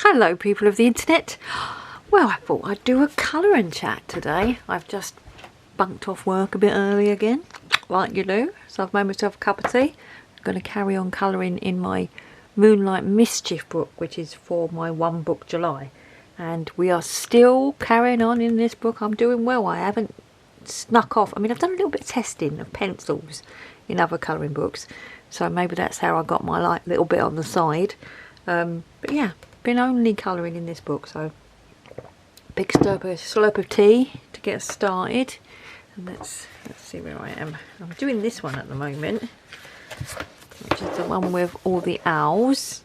Hello people of the internet. Well, I thought I'd do a colouring chat today. I've just bunked off work a bit early again, like you do. So I've made myself a cup of tea. I'm going to carry on colouring in my Moonlight Mischief book, which is for my one book July. And we are still carrying on in this book. I'm doing well. I haven't snuck off. I mean, I've done a little bit of testing of pencils in other colouring books. So maybe that's how I got my like little bit on the side. But yeah, been only colouring in this book, so big slurp of tea to get us started. And let's see where I am. I'm doing this one at the moment, which is the one with all the owls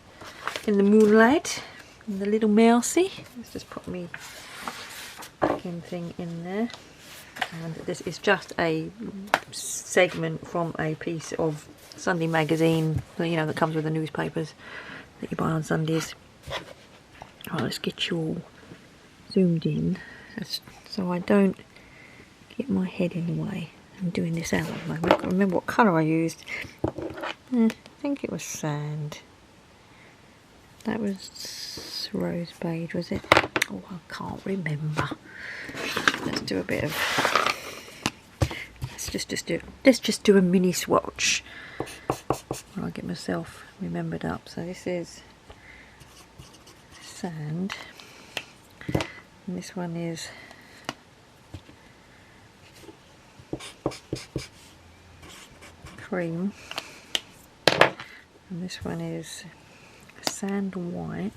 in the moonlight and the little mousey. Let's just put me packing thing in there. And this is just a segment from a piece of Sunday magazine, you know, that comes with the newspapers that you buy on Sundays. Right, let's get you all zoomed in so I don't get my head in the way. I'm doing this out at the moment. I can't remember what colour I used. I think it was sand. That was rose beige, was it? Oh, I can't remember. Let's do a bit of. Let's just do a mini swatch. I'll get myself remembered up. So this is sand, and this one is cream, and this one is sand white,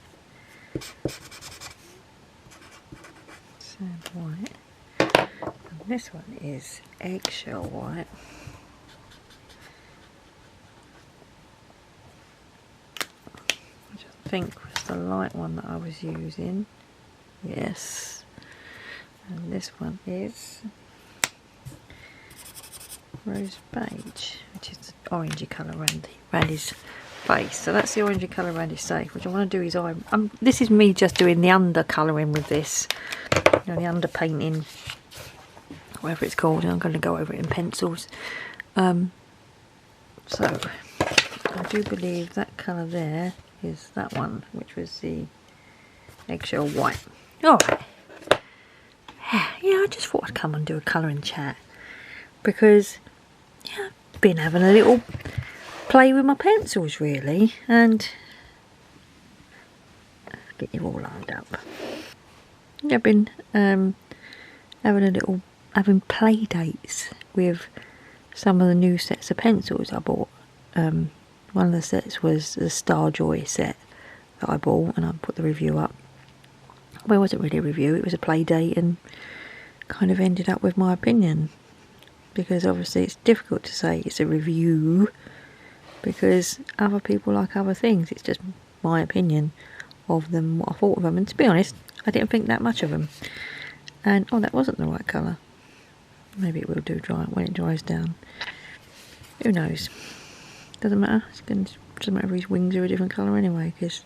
and this one is eggshell white. I think was the light one that I was using. Yes. And this one is rose beige, which is the orangey colour around his face. So that's the orangey colour around his face. What I want to do is this is me just doing the under colouring with this, you know, the under painting, whatever it's called. And I'm going to go over it in pencils. So I do believe that colour there is that one, which was the eggshell white. Alright. Yeah, I just thought I'd come and do a colouring chat because, yeah, I've been having a little play with my pencils really, and get you all lined up. Yeah, I've been having play dates with some of the new sets of pencils I bought. One of the sets was the Starjoy set that I bought, and I put the review up. Well, it wasn't really a review, it was a play date, and kind of ended up with my opinion, because obviously it's difficult to say it's a review because other people like other things. It's just my opinion of them, what I thought of them, and to be honest, I didn't think that much of them. And oh, that wasn't the right colour. Maybe it will do dry when it dries down. Who knows? Doesn't matter. Doesn't matter if his wings are a different colour anyway, because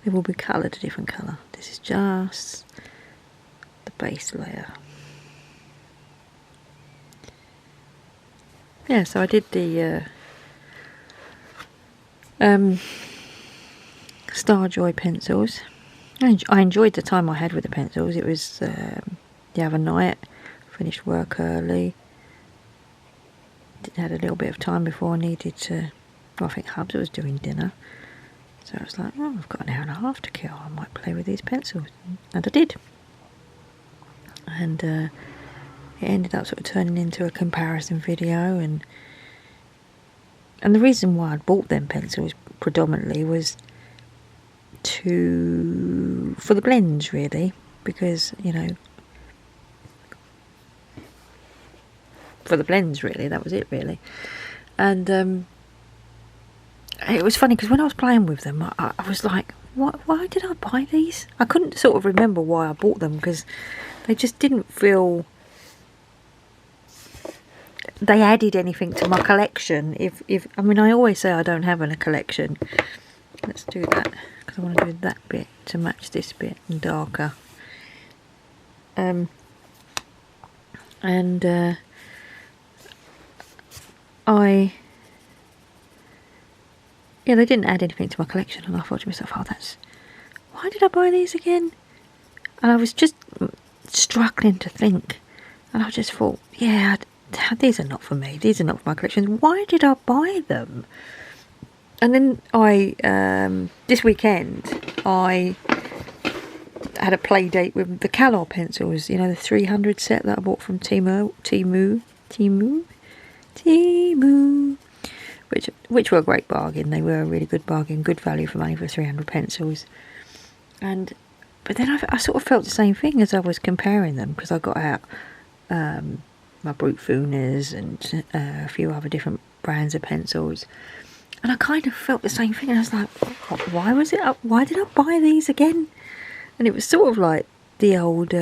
they will be coloured a different colour. This is just the base layer. Yeah, so I did the Starjoy pencils. I enjoyed the time I had with the pencils. It was the other night. Finished work early. Had a little bit of time before I needed to. Well, I think Hubs was doing dinner, so I was like, oh, I've got an hour and a half to kill. I might play with these pencils, and I did. And it ended up sort of turning into a comparison video, and the reason why I'd bought them pencils predominantly was for the blends really, because, you know, for the blends really, that was it really. And it was funny because when I was playing with them, I was like, why did I buy these? I couldn't sort of remember why I bought them, because they just didn't feel they added anything to my collection. I mean, I always say I don't have a collection. Let's do that, because I want to do that bit to match this bit and darker. Yeah, they didn't add anything to my collection, and I thought to myself, oh, that's why did I buy these again? And I was just struggling to think. And I just thought, yeah, these are not for me. These are not for my collection. Why did I buy them? And then this weekend, I had a play date with the MacLeod pencils. You know, the 300 set that I bought from Temu, which were a great bargain. They were a really good bargain, good value for money for 300 pencils. But then I sort of felt the same thing as I was comparing them, because I got out my Brute Fooners and a few other different brands of pencils, and I kind of felt the same thing. And I was like, why did I buy these again? And it was sort of like the old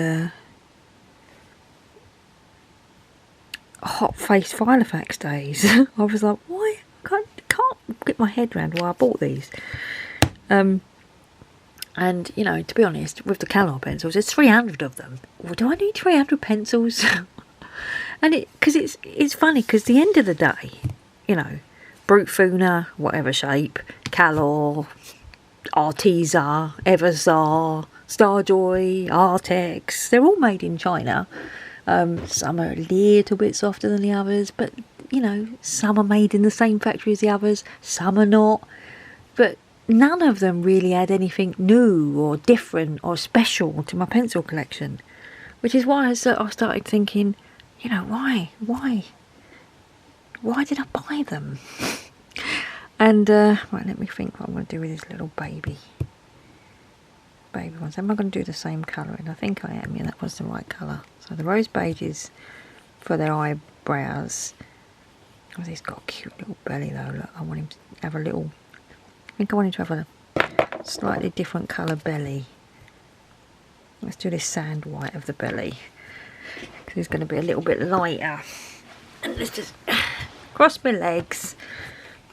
hot face Filofax days. I was like, why? I can't get my head around why I bought these. And, you know, to be honest, with the MacLeod pencils, there's 300 of them. Well, do I need 300 pencils? And because it's funny, because at the end of the day, you know, Brute Fooner, whatever shape, MacLeod, Arteza, Everzar, Starjoy, Artex, they're all made in China. Some are a little bit softer than the others, but, you know, some are made in the same factory as the others, some are not. But none of them really had anything new or different or special to my pencil collection, which is why I started thinking, you know, why did I buy them? And right, let me think what I'm going to do with this little baby ones. Am I going to do the same colouring? I think I am. Yeah, that was the right colour. So the rose beige is for their eyebrows. Oh, he's got a cute little belly though. Look, I want him to have a little. I think I want him to have a slightly different colour belly. Let's do this sand white of the belly, because he's going to be a little bit lighter. And let's just cross my legs,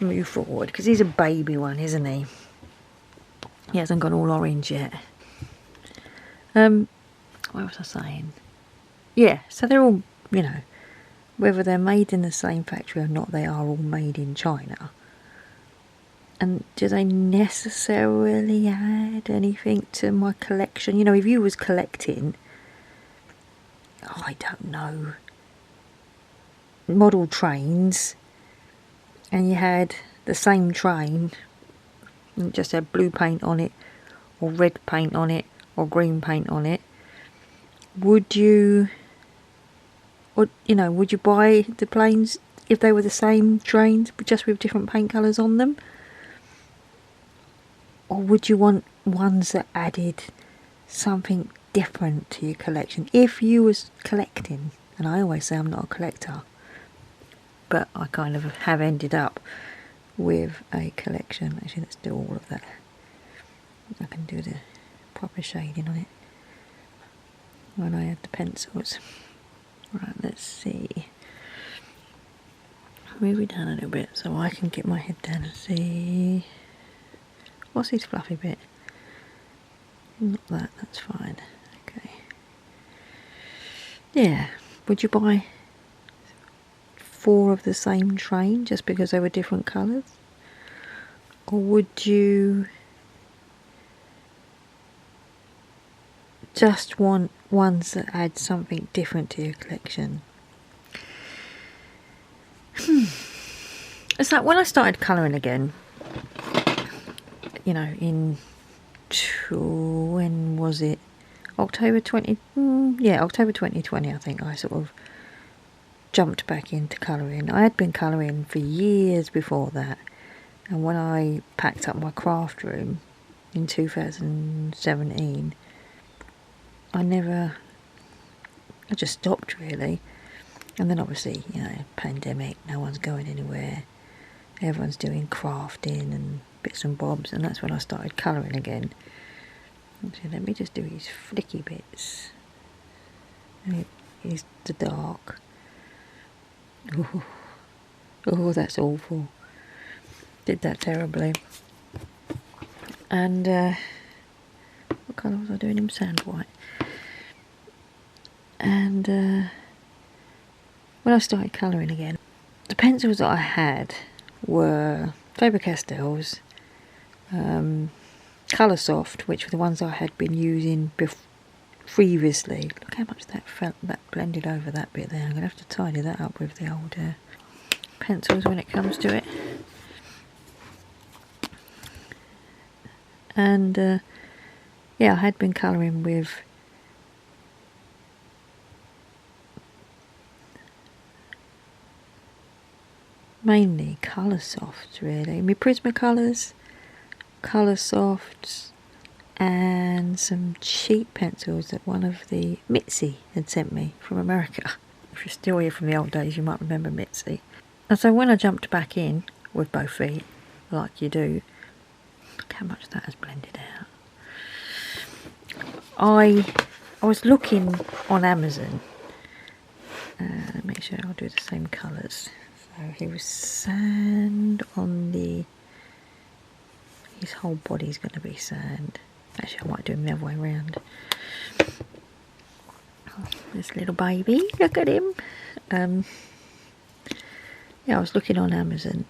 move forward, because he's a baby one, isn't he? He hasn't gone all orange yet. What was I saying? Yeah, so they're all, you know, whether they're made in the same factory or not, they are all made in China. And do they necessarily add anything to my collection? You know, if you was collecting, I don't know, model trains, and you had the same train, and it just had blue paint on it, or red paint on it, or green paint on it, would you, or, you know, would you buy the planes if they were the same trains, but just with different paint colours on them? Or would you want ones that added something different to your collection? If you was collecting, and I always say I'm not a collector, but I kind of have ended up with a collection. Actually, let's do all of that. I can do the proper shading on it when I add the pencils. Right, let's see. Move it down a little bit so I can get my head down and see. What's this fluffy bit? Not that, that's fine. Okay. Yeah, would you buy 4 of the same train just because they were different colours? Or would you just want ones that add something different to your collection? It's like when I started colouring again, you know, when was it? October 2020, I think I sort of jumped back into colouring. I had been colouring for years before that, and when I packed up my craft room in 2017, I just stopped really. And then obviously, you know, pandemic, no one's going anywhere, everyone's doing crafting and bits and bobs, and that's when I started colouring again. So let me just do these flicky bits. Here's the dark. Oh, that's awful. Did that terribly. And what colour was I doing him? Sand white. And when I started colouring again, the pencils that I had were Faber-Castells, Colour Soft, which were the ones I had been using previously. Look how much that blended over that bit there. I'm going to have to tidy that up with the old pencils when it comes to it. And yeah, I had been colouring with mainly Colour Softs really. My Prismacolors, Colour Softs, and some cheap pencils that one of the Mitzi had sent me from America. If you're still here from the old days, you might remember Mitzi. And so when I jumped back in with both feet, like you do, look how much that has blended out. I was looking on Amazon. Make sure I'll do the same colours. So here was sand on the... His whole body's going to be sand. Actually, I might do him the other way around. This little baby, look at him. Yeah, I was looking on Amazon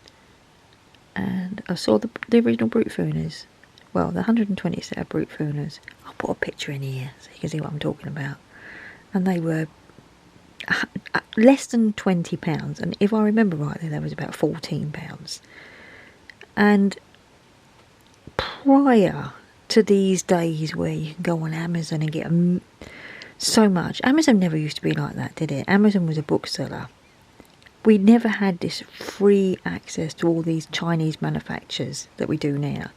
and I saw the original Brute Fooners. Well, the 120 set of Brute Fooners. I'll put a picture in here so you can see what I'm talking about. And they were less than £20, and if I remember rightly, there was about £14. And prior to these days where you can go on Amazon and get so much, Amazon never used to be like that, did it? Amazon was a bookseller. We never had this free access to all these Chinese manufacturers that we do now.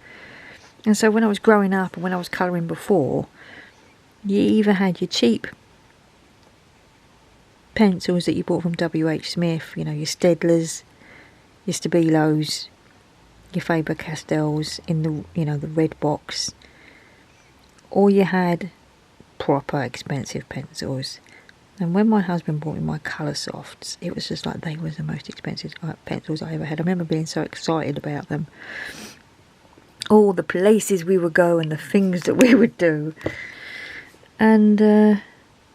And so when I was growing up and when I was colouring before, you either had your cheap pencils that you bought from W.H. Smith, you know, your Stedlers, your Stabilos, your Faber-Castells in the, you know, the red box, or you had proper expensive pencils. And when my husband bought me my Colour Softs, it was just like they were the most expensive pencils I ever had. I remember being so excited about them. All the places we would go and the things that we would do. And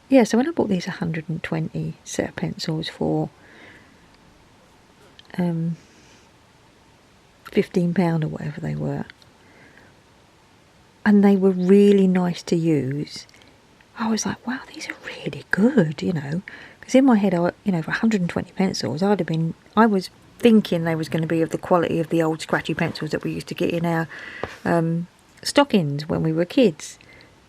yeah, so when I bought these 120 set of pencils for £15 or whatever they were, and they were really nice to use, I was like, wow, these are really good, you know. Because in my head, you know, for 120 pencils, I was thinking they was going to be of the quality of the old scratchy pencils that we used to get in our stockings when we were kids.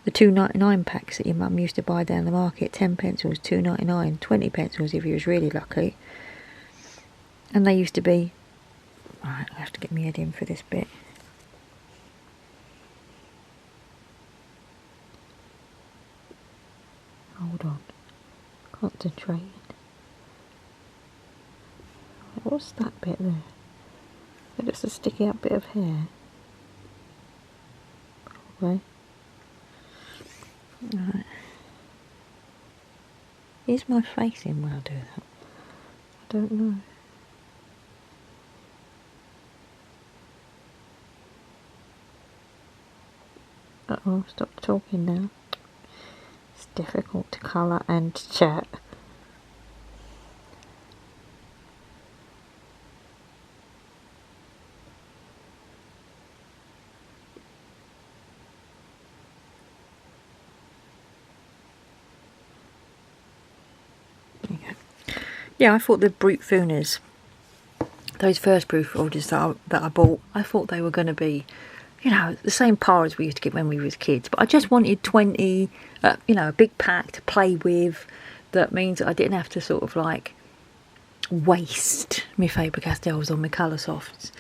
The £2.99 packs that your mum used to buy down the market, 10 pencils, £2.99, 20 pencils if you was really lucky. And they used to be... Right, I have to get my head in for this bit. Hold on. Concentrating. What's that bit there? Is it just a sticky out bit of hair? Probably. Right. Is my face in when I do that? I don't know. Uh-oh, stop talking now. It's difficult to colour and to chat. Yeah, I thought the Brute Fooners, those first Brute Fooners that I bought, I thought they were going to be, you know, the same par as we used to get when we were kids. But I just wanted 20, you know, a big pack to play with. That means that I didn't have to sort of like waste my Faber-Castells or my Colour Softs.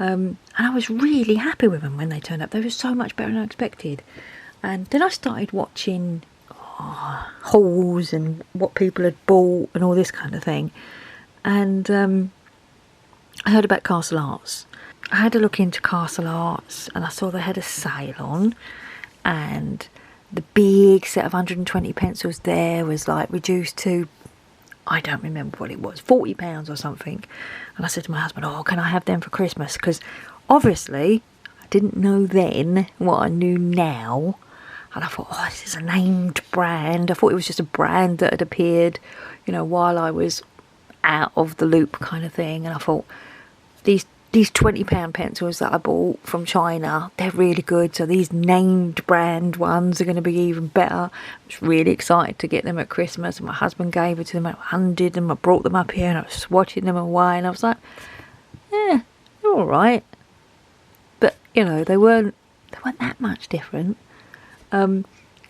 And I was really happy with them when they turned up. They were so much better than I expected. And then I started watching hauls and what people had bought and all this kind of thing. And I heard about Castle Arts. I had a look into Castle Arts and I saw they had a sale on, and the big set of 120 pencils there was like reduced to, I don't remember what it was, £40 or something. And I said to my husband, oh, can I have them for Christmas? Because obviously I didn't know then what I knew now. And I thought, oh, this is a named brand. I thought it was just a brand that had appeared, you know, while I was out of the loop kind of thing. And I thought, these these £20 pencils that I bought from China, they're really good. So these named brand ones are going to be even better. I was really excited to get them at Christmas. My husband gave it to them. I undid them. I brought them up here and I was swatching them away. And I was like, yeah, they're all right. But, you know, they weren't that much different.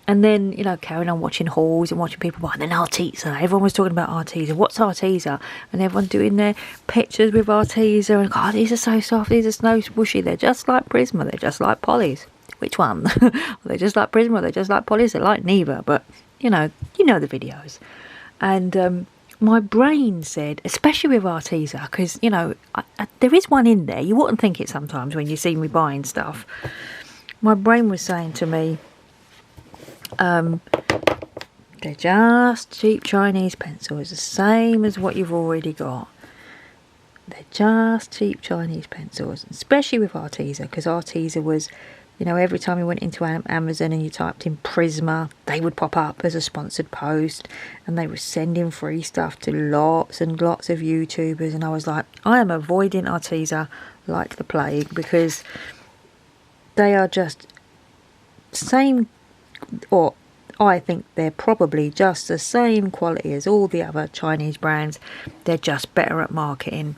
And then, you know, carrying on watching hauls and watching people buy. And then Arteza. Everyone was talking about Arteza. What's Arteza? And everyone doing their pictures with Arteza. And, God, these are so soft. These are so squishy. They're just like Prisma. They're just like Polly's. Which one? They're just like Prisma. They're just like Polly's. They're like neither. But, you know the videos. And my brain said, especially with Arteza, because, you know, there is one in there. You wouldn't think it sometimes when you see me buying stuff. My brain was saying to me, they're just cheap Chinese pencils, the same as what you've already got. They're just cheap Chinese pencils, especially with Arteza, because Arteza was, you know, every time you went into Amazon and you typed in Prisma, they would pop up as a sponsored post, and they were sending free stuff to lots and lots of YouTubers. And I was like, I am avoiding Arteza like the plague, because they are just same, or I think they're probably just the same quality as all the other Chinese brands. They're just better at marketing.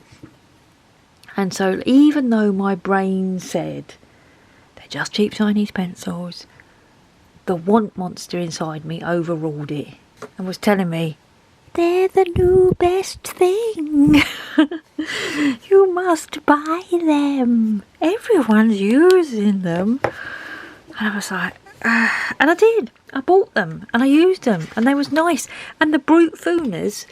And so even though my brain said they're just cheap Chinese pencils, the want monster inside me overruled it and was telling me, they're the new best thing. You must buy them. Everyone's using them. And I was like, and I did. I bought them and I used them and they was nice. And the Brute Fooners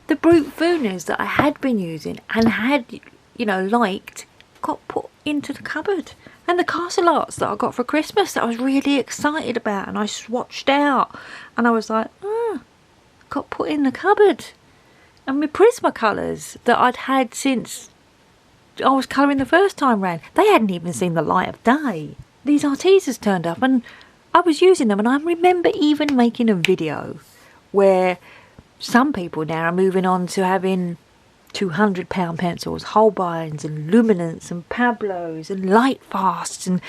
that I had been using and had, you know, liked, got put into the cupboard. And the Castle Arts that I got for Christmas that I was really excited about and I swatched out, and I was like, got put in the cupboard. And my Prisma colours that I'd had since I was colouring the first time round, they hadn't even seen the light of day. These Artezas turned up and I was using them, and I remember even making a video where some people now are moving on to having £200 pencils, Holbeins and Luminance and Pablos and Lightfasts and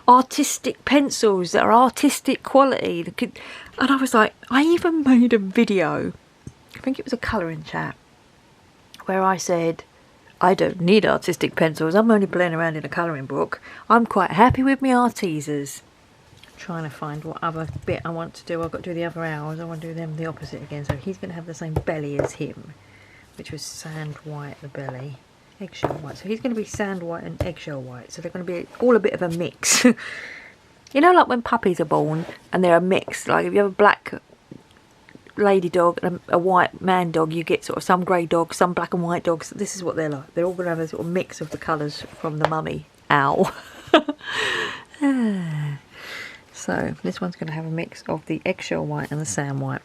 artistic pencils that are artistic quality. And I was like, I even made a video, I think it was a colouring chat, where I said, I don't need artistic pencils. I'm only playing around in a colouring book. I'm quite happy with my Artezas. Trying to find what other bit I want to do. I've got to do the other hours. I want to do them the opposite again. So he's going to have the same belly as him, which was sand white, the belly. Eggshell white. So he's going to be sand white and eggshell white. So they're going to be all a bit of a mix. You know, like when puppies are born and they're a mix. Like if you have a black lady dog and a white man dog, you get sort of some grey dogs, some black and white dogs. This is what they're like. They're all going to have a sort of mix of the colours from the mummy. Ow. So this one's going to have a mix of the eggshell white and the sand white.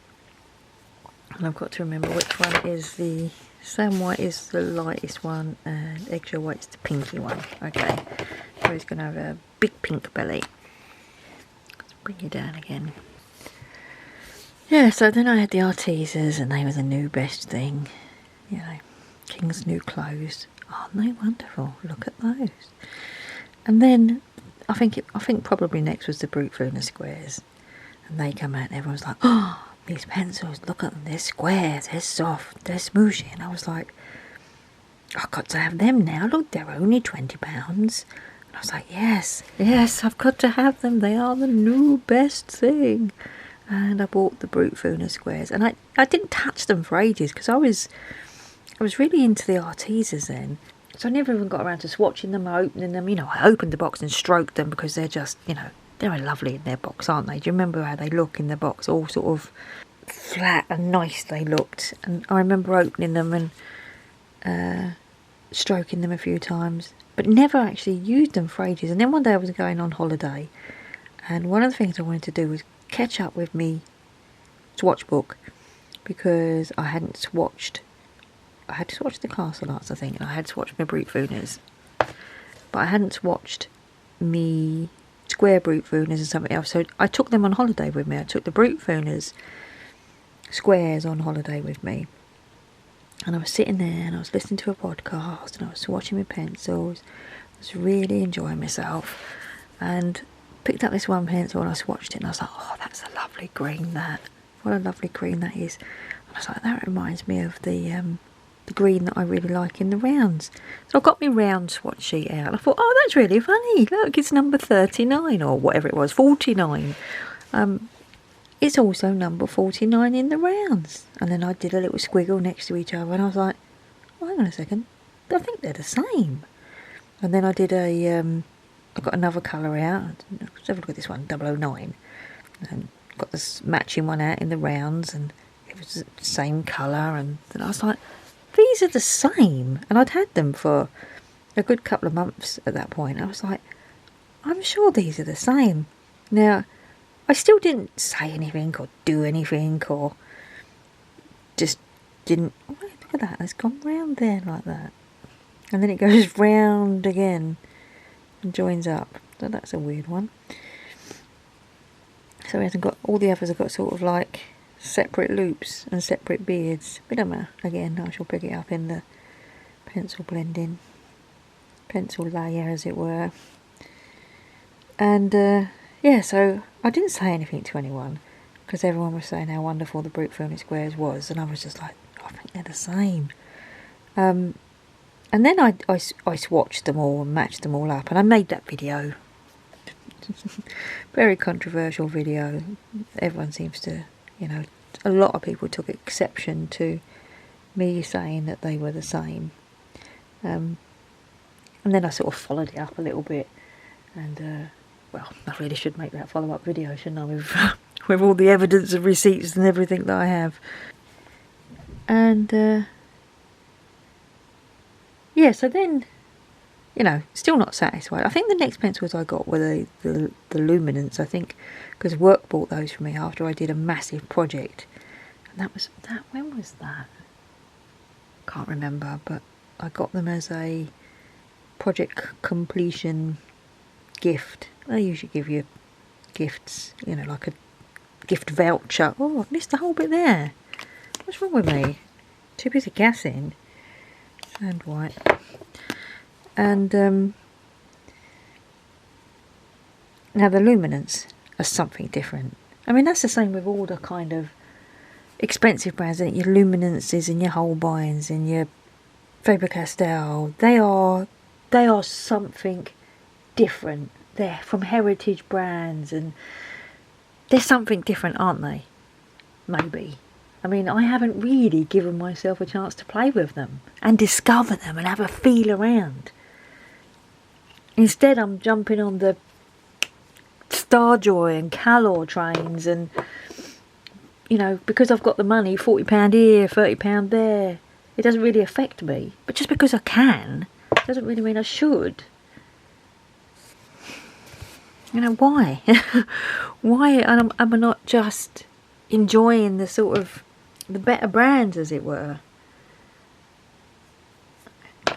And I've got to remember which one is the... Sand white is the lightest one and eggshell white is the pinky one. Okay. So he's going to have a big pink belly. Let's bring you down again. Yeah, so then I had the Artezas and they were the new best thing. You know, King's new clothes. Aren't they wonderful? Look at those. And then I think probably next was the Brute Fooner squares. And they come out and everyone's like, oh, these pencils, look at them, they're square, they're soft, they're smooshy. And I was like, I've got to have them now. Look, they're only £20. And I was like, yes, I've got to have them. They are the new best thing. And I bought the Brute Fooner squares, and I didn't touch them for ages because I was really into the Artezas then, so I never even got around to swatching them or opening them. You know, I opened the box and stroked them because they're just, you know, they're lovely in their box, aren't they? Do you remember how they look in the box? All sort of flat and nice they looked, and I remember opening them and stroking them a few times, but never actually used them for ages. And then one day I was going on holiday, and one of the things I wanted to do was catch up with me swatch book, because I had swatched the Castle Arts, I think, and I had swatched my Brute Fooners, but I hadn't swatched me square Brute Fooners and something else. So I took them on holiday with me. I took the Brute Fooners squares on holiday with me, And I was sitting there and I was listening to a podcast and I was swatching my pencils. I was really enjoying myself, and picked up this one pencil and I swatched it and I was like, oh, that's a lovely green, that. What a lovely green that is. And I was like, that reminds me of the green that I really like in the rounds. So I got my round swatch sheet out and I thought, oh, that's really funny. Look, it's number 39 or whatever it was, 49. It's also number 49 in the rounds. And then I did a little squiggle next to each other and I was like, oh, hang on a second, I think they're the same. And then I did I got another colour out. Let's have a look at this one, 009. And got this matching one out in the rounds and it was the same colour. And then I was like, these are the same. And I'd had them for a good couple of months at that point. I was like, I'm sure these are the same. Now, I still didn't say anything or do anything, or just didn't. Oh, look at that, it's gone round there like that. And then it goes round again and joins up. So that's a weird one. So it hasn't got, all the others have got sort of like separate loops and separate beards. But don't matter. Again, I shall pick it up in the pencil blending, pencil layer as it were. And yeah, so I didn't say anything to anyone because everyone was saying how wonderful the Brute Filming Squares was, and I was just like, I think they're the same. And then I swatched them all and matched them all up, and I made that video. Very controversial video. Everyone seems to, you know, a lot of people took exception to me saying that they were the same. And then I sort of followed it up a little bit, and well, I really should make that follow-up video, shouldn't I, with all the evidence and receipts and everything that I have. And yeah, so then, you know, still not satisfied. I think the next pencils I got were the luminance, I think, because work bought those for me after I did a massive project. And that was, when was that? Can't remember, but I got them as a project completion gift. They usually give you gifts, you know, like a gift voucher. Oh, I missed the whole bit there. What's wrong with me? Too busy gassing. And white. And now the luminance is something different. I mean, that's the same with all the kind of expensive brands, isn't it? Your luminances and your Holbeins and your Faber-Castell. They are something different. They're from heritage brands and they're something different, aren't they? Maybe. I mean, I haven't really given myself a chance to play with them and discover them and have a feel around. Instead, I'm jumping on the Starjoy and Calor trains and, you know, because I've got the money, £40 here, £30 there, it doesn't really affect me. But just because I can, doesn't really mean I should. You know, why? Why am I not just enjoying the sort of, the better brands, as it were?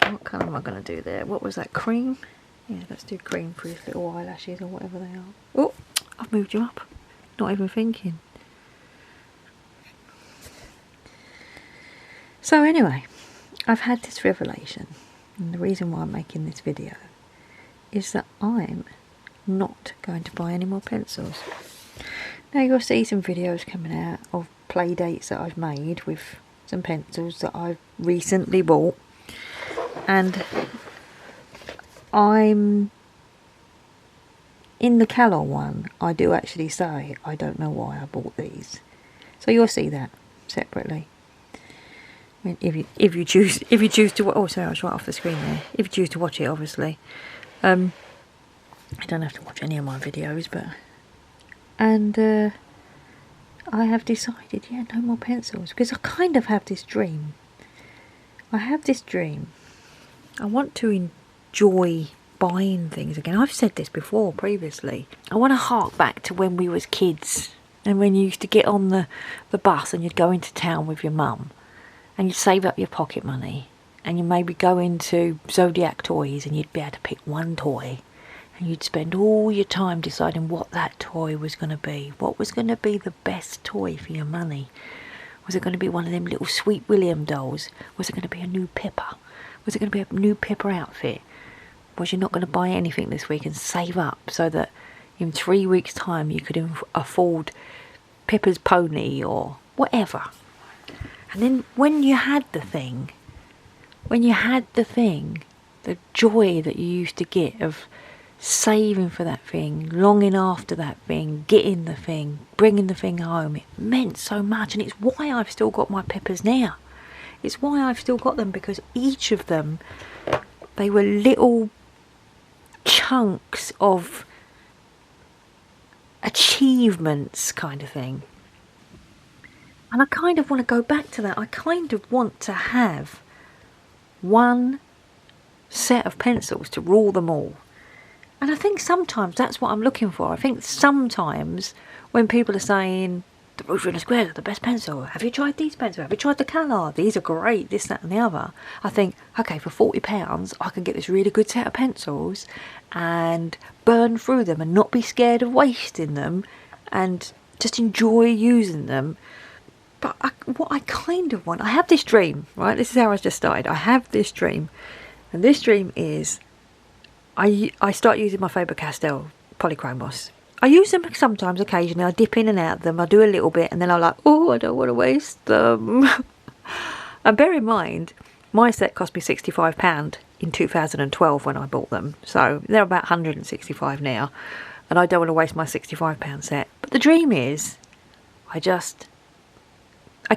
What colour am I going to do there? What was that, cream? Yeah, let's do cream for his little eyelashes or whatever they are. Oh, I've moved you up. Not even thinking. So anyway, I've had this revelation. And the reason why I'm making this video is that I'm not going to buy any more pencils. Now you'll see some videos coming out of play dates that I've made with some pencils that I've recently bought, and I'm in the Calor one. I do actually say I don't know why I bought these, so you'll see that separately. I mean, if you choose to, oh sorry, I was right off the screen there. If you choose to watch it, obviously. I don't have to watch any of my videos, but... And I have decided, yeah, no more pencils. Because I kind of have this dream. I have this dream. I want to enjoy buying things again. I've said this before, previously. I want to hark back to when we was kids. And when you used to get on the bus and you'd go into town with your mum. And you'd save up your pocket money. And you maybe go into Zodiac Toys and you'd be able to pick one toy. And you'd spend all your time deciding what that toy was going to be. What was going to be the best toy for your money. Was it going to be one of them little Sweet William dolls? Was it going to be a new Pippa? Was it going to be a new Pippa outfit? Was you not going to buy anything this week and save up so that in 3 weeks' time you could afford Pippa's pony or whatever? And then when you had the thing, the joy that you used to get of saving for that thing, longing after that thing, getting the thing, bringing the thing home, it meant so much. And it's why I've still got my Pippas now. It's why I've still got them, because each of them, they were little chunks of achievements kind of thing. And I kind of want to go back to that. I kind of want to have one set of pencils to rule them all. And I think sometimes that's what I'm looking for. I think sometimes when people are saying the Rouge and the Squares are the best pencil, have you tried these pencils? Have you tried the MacLeod? These are great, this, that and the other. I think, okay, for £40 I can get this really good set of pencils and burn through them and not be scared of wasting them and just enjoy using them. But what I kind of want, I have this dream, right? This is how I just started. I have this dream, and this dream is I start using my Faber-Castell polychromos. I use them sometimes, occasionally. I dip in and out of them. I do a little bit, and then I'm like, oh, I don't want to waste them. And bear in mind, my set cost me £65 in 2012 when I bought them. So they're about £165 now, and I don't want to waste my £65 set. But the dream is, I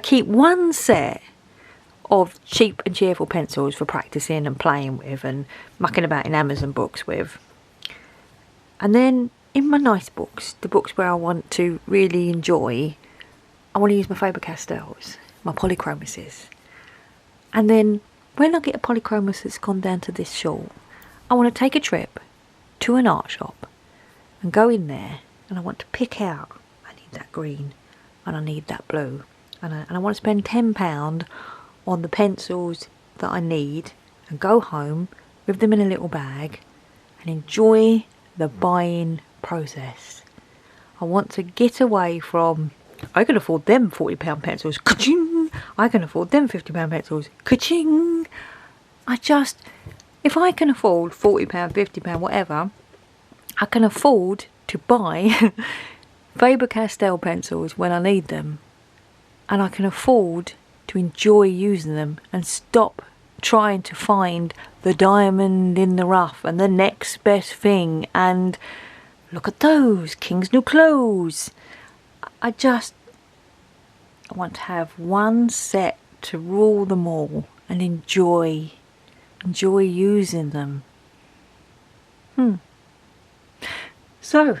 keep one set of cheap and cheerful pencils for practicing and playing with and mucking about in Amazon books with. And then in my nice books, the books where I want to really enjoy, I want to use my Faber-Castells, my polychromoses. And then when I get a polychromos that's gone down to this short, I want to take a trip to an art shop and go in there, and I want to pick out, I need that green and I need that blue, and I want to spend £10 on the pencils that I need and go home with them in a little bag and enjoy the buying process. I want to get away from, I can afford them £40 pencils, ka-ching! I can afford them £50 pencils, ka-ching! If I can afford £40, £50, whatever, I can afford to buy Faber-Castell pencils when I need them, and I can afford to enjoy using them and stop trying to find the diamond in the rough and the next best thing and look at those King's New Clothes. I want to have one set to rule them all and enjoy using them. So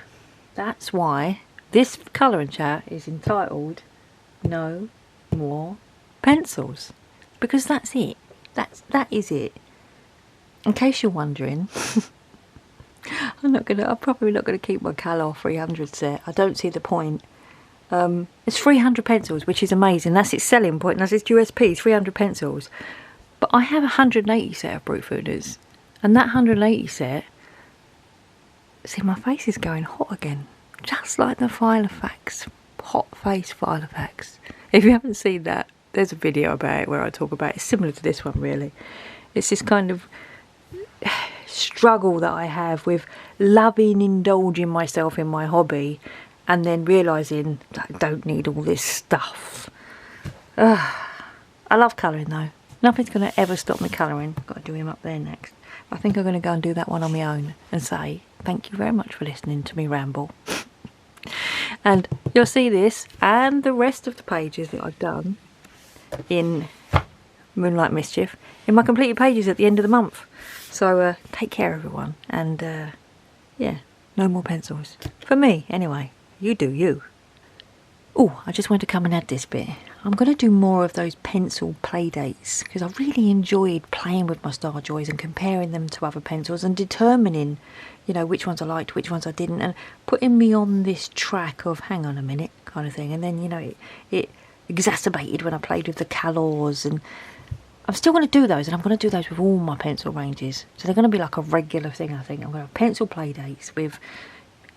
that's why this colouring chat is entitled No More Pencils, because that's it. That is it. In case you're wondering, I'm probably not gonna keep my Calor 300 set. I don't see the point. It's 300 pencils, which is amazing. That's its selling point. That's its USP. 300 pencils. But I have a 180 set of Brute Fooders, and that 180 set. See, my face is going hot again, just like the Filofax hot face Filofax. If you haven't seen that, there's a video about it where I talk about it. It's similar to this one, really. It's this kind of struggle that I have with indulging myself in my hobby and then realising that I don't need all this stuff. I love colouring though. Nothing's going to ever stop me colouring. Got to do him up there next. I think I'm going to go and do that one on my own and say thank you very much for listening to me ramble. And you'll see this and the rest of the pages that I've done in Moonlight Mischief in my completed pages at the end of the month. So take care everyone, and yeah, no more pencils. For me anyway. You do you. Oh, I just want to come and add this bit. I'm going to do more of those pencil play dates because I really enjoyed playing with my Star Joys and comparing them to other pencils and determining, you know, which ones I liked, which ones I didn't, and putting me on this track of hang on a minute kind of thing. And then, you know, it exacerbated when I played with the Calors, and I'm still going to do those, and I'm going to do those with all my pencil ranges. So they're going to be like a regular thing, I think. I'm going to have pencil play dates with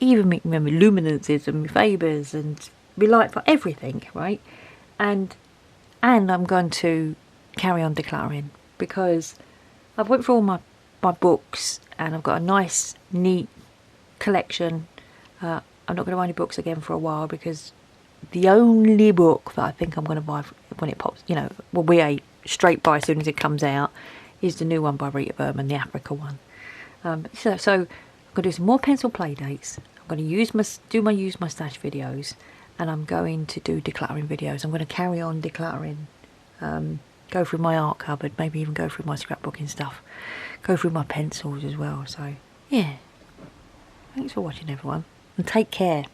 even my Luminances and my Fabers and my Light for everything, right? And And I'm going to carry on decluttering because I've went through all my books and I've got a nice neat collection. I'm not going to buy any books again for a while because the only book that I think I'm going to buy when it pops, you know, will be a straight buy as soon as it comes out, is the new one by Rita Berman, the Africa one. So I'm going to do some more pencil play dates. I'm going to use my stash videos, and I'm going to do decluttering videos. I'm going to carry on decluttering, go through my art cupboard, maybe even go through my scrapbooking stuff, go through my pencils as well. So yeah, thanks for watching everyone, and take care.